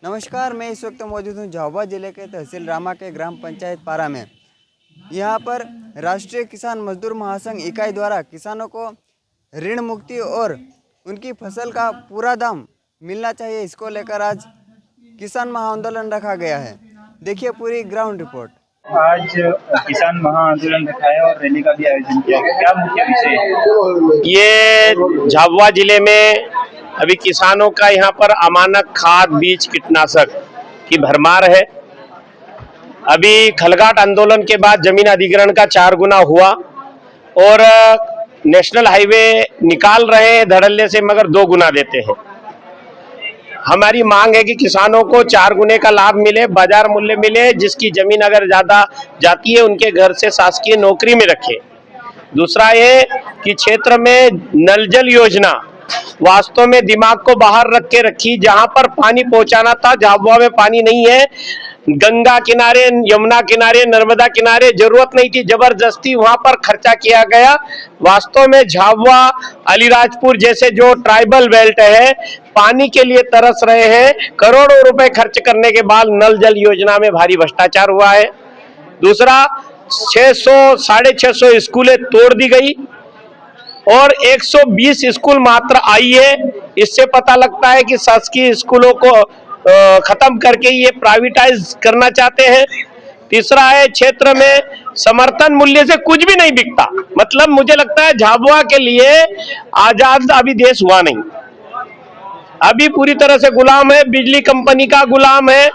नमस्कार, मैं इस वक्त मौजूद हूँ झाबुआ जिले के तहसील रामा के ग्राम पंचायत पारा में। यहाँ पर राष्ट्रीय किसान मजदूर महासंघ इकाई द्वारा किसानों को ऋण मुक्ति और उनकी फसल का पूरा दाम मिलना चाहिए, इसको लेकर आज किसान महाआंदोलन रखा गया है। देखिए पूरी ग्राउंड रिपोर्ट। आज किसान महाआंदोलन रखा है और रैली का भी आयोजन किया गया। क्या मुख्य विषय है? ये झाबुआ जिले में अभी किसानों का यहाँ पर अमानक खाद बीज कीटनाशक की भरमार है। अभी खलगाट आंदोलन के बाद जमीन अधिग्रहण का 4 गुना हुआ और नेशनल हाईवे निकाल रहे हैं धड़ल्ले से, मगर 2 गुना देते हैं। हमारी मांग है कि किसानों को 4 गुने का लाभ मिले, बाजार मूल्य मिले, जिसकी जमीन अगर ज्यादा जाती है उनके घर से शासकीय नौकरी में रखे। दूसरा ये कि क्षेत्र में नल जल योजना वास्तव में दिमाग को बाहर रख के रखी। जहां पर पानी पहुंचाना था, झाबुआ में पानी नहीं है, गंगा किनारे, यमुना किनारे, नर्मदा किनारे जरूरत नहीं थी, जबरदस्ती वहां पर खर्चा किया गया। वास्तव में झाबुआ अलीराजपुर जैसे जो ट्राइबल बेल्ट है, पानी के लिए तरस रहे हैं। करोड़ों रुपए खर्च करने के बाद नल जल योजना में भारी भ्रष्टाचार हुआ है। दूसरा, 600-650 स्कूलें तोड़ दी गई और 120 स्कूल मात्र आई है। इससे पता लगता है कि शासकीय स्कूलों को खत्म करके ये प्राइवेटाइज करना चाहते हैं। तीसरा है, क्षेत्र में समर्थन मूल्य से कुछ भी नहीं बिकता। मतलब मुझे लगता है झाबुआ के लिए आजाद अभी देश हुआ नहीं, अभी पूरी तरह से गुलाम है, बिजली कंपनी का गुलाम है।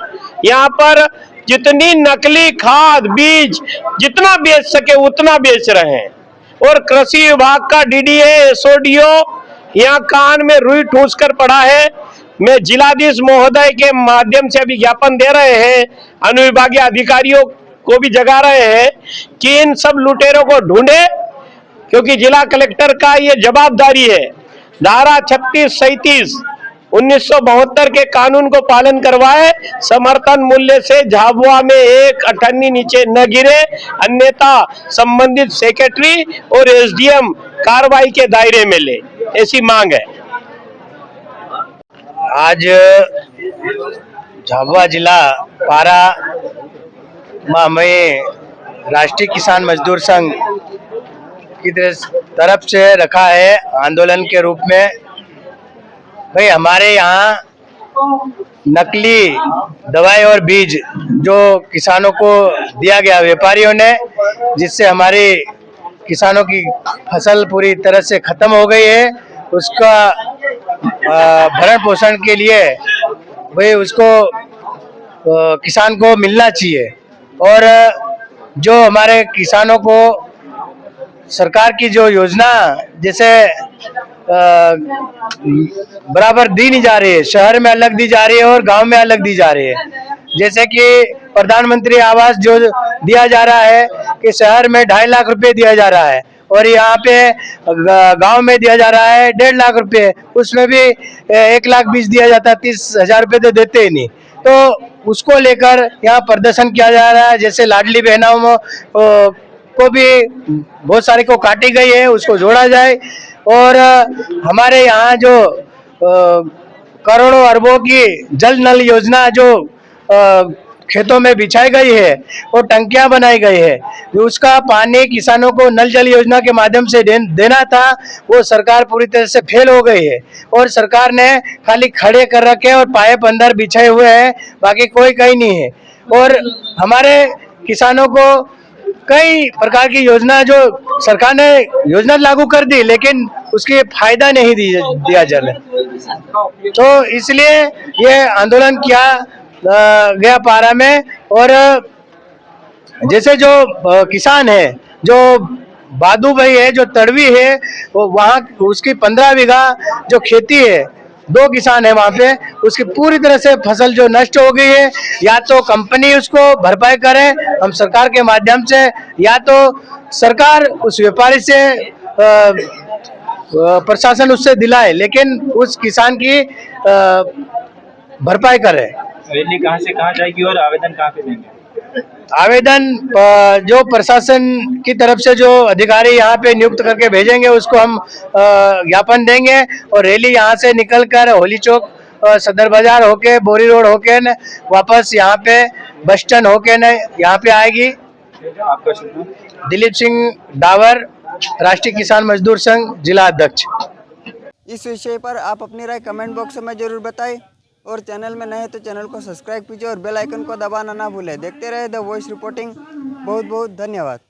यहाँ पर जितनी नकली खाद बीज जितना बेच सके उतना बेच रहे हैं और कृषि विभाग का डीडीए एसओडीओ यहाँ कान में रुई ठूस कर पड़ा है। मैं जिलाधीश महोदय के माध्यम से अभी ज्ञापन दे रहे हैं, अनुविभागीय अधिकारियों को भी जगा रहे हैं कि इन सब लुटेरों को ढूंढे, क्योंकि जिला कलेक्टर का ये जवाबदारी है। धारा 36-37 1972 के कानून को पालन करवाए, समर्थन मूल्य से झाबुआ में एक अठन्नी नीचे न गिरे, अन्यथा संबंधित सेक्रेटरी और एसडीएम कार्रवाई के दायरे में ले, ऐसी मांग है। आज झाबुआ जिला पारा में हमें राष्ट्रीय किसान मजदूर संघ की तरफ से रखा है आंदोलन के रूप में। भाई हमारे यहाँ नकली दवाई और बीज जो किसानों को दिया गया व्यापारियों ने, जिससे हमारे किसानों की फसल पूरी तरह से खत्म हो गई है, उसका भरण पोषण के लिए भाई उसको किसान को मिलना चाहिए। और जो हमारे किसानों को सरकार की जो योजना जैसे बराबर दी नहीं जा रही है, शहर में अलग दी जा रही है और गांव में अलग दी जा रही है। जैसे कि प्रधानमंत्री आवास जो दिया जा रहा है कि शहर में 2.5 लाख रुपए दिया जा रहा है और यहाँ पे गांव में दिया जा रहा है 1.5 लाख रुपए, उसमें भी 1,20,000 दिया जाता है, 30,000 रुपए तो देते ही नहीं। तो उसको लेकर यहाँ प्रदर्शन किया जा रहा है। जैसे लाडली बहनों को भी बहुत सारे को काटी गई है, उसको जोड़ा जाए। और हमारे यहाँ जो करोड़ों अरबों की जल नल योजना जो खेतों में बिछाई गई है और टंकियां बनाई गई है, उसका पानी किसानों को नल जल योजना के माध्यम से देना था, वो सरकार पूरी तरह से फेल हो गई है। और सरकार ने खाली खड़े कर रखे और पाइप अंदर बिछाए हुए हैं, बाकी कोई कहीं नहीं है। और हमारे किसानों को कई प्रकार की योजना जो सरकार ने योजना लागू कर दी, लेकिन उसके फायदा नहीं दिया जा रहा, तो इसलिए ये आंदोलन किया गया पारा में। और जैसे जो किसान है, जो बादू भाई है, जो तड़वी है, वो वहाँ उसकी 15 बीघा जो खेती है, 2 किसान है वहाँ पे, उसकी पूरी तरह से फसल जो नष्ट हो गई है। या तो कंपनी उसको भरपाई करे हम सरकार के माध्यम से, या तो सरकार उस व्यापारी से प्रशासन उससे दिलाए, लेकिन उस किसान की भरपाई करे। रैली कहाँ से कहाँ जाएगी और आवेदन कहाँ पे देंगे? आवेदन जो प्रशासन की तरफ से जो अधिकारी यहाँ पे नियुक्त करके भेजेंगे, उसको हम ज्ञापन देंगे और रैली यहाँ से निकलकर होली चौक सदर बाजार होके बोरी रोड होके न वापस यहाँ पे बस स्टैंड होके न यहाँ पे आएगी। आपका शुभ नाम? दिलीप सिंह डावर, राष्ट्रीय किसान मजदूर संघ जिला अध्यक्ष। इस विषय पर आप अपनी राय कमेंट बॉक्स में जरूर बताएं और चैनल में नए हैं तो चैनल को सब्सक्राइब कीजिए और बेल आइकन को दबाना ना भूलें। देखते रहे द वॉइस रिपोर्टिंग। बहुत बहुत धन्यवाद।